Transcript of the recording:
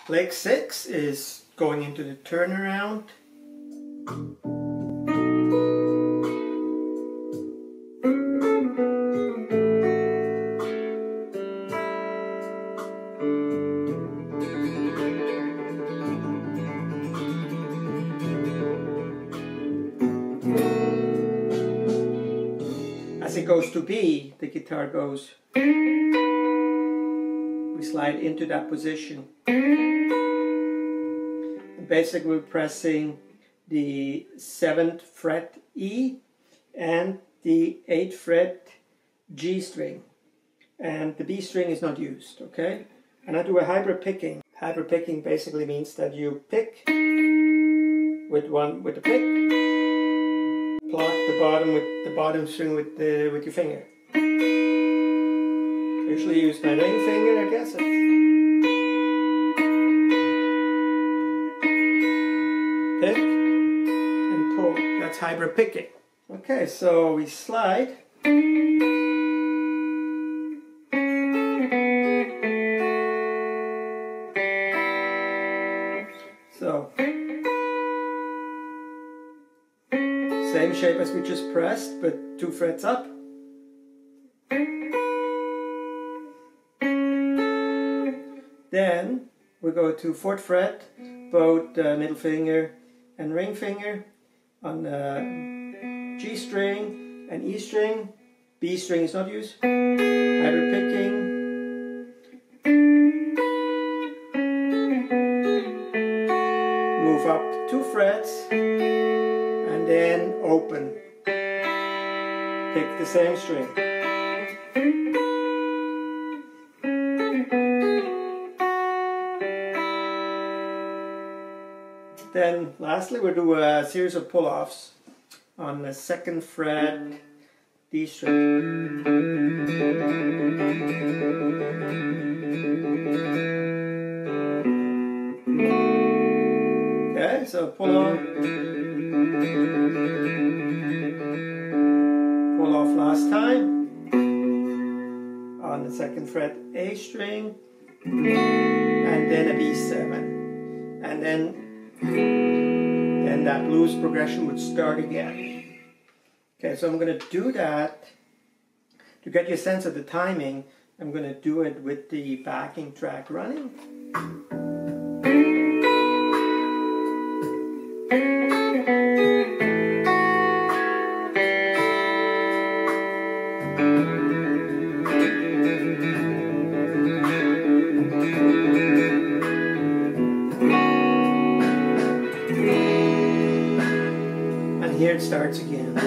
Leg 6 is going into the turnaround. As it goes to B, the guitar goes. We slide into that position. And basically we're pressing the 7th fret E and the 8th fret G string. And the B string is not used, okay? And I do a hybrid picking. Hybrid picking basically means that you pick with the pick, pluck the bottom string with your finger. Usually use my ring finger, I guess. Pick and pull. That's hybrid picking. Okay, so we slide. So, same shape as we just pressed, but 2 frets up. Then we go to 4th fret, both middle finger and ring finger on G string and E string. B string is not used. Hybrid picking. Move up 2 frets and then open. Pick the same string. Then lastly we'll do a series of pull-offs on the 2nd fret D string. Okay, so pull off last time on the 2nd fret A string and then a B7, and then that blues progression would start again. Okay, so I'm going to do that to get you a sense of the timing. I'm going to do it with the backing track running. Here it starts again.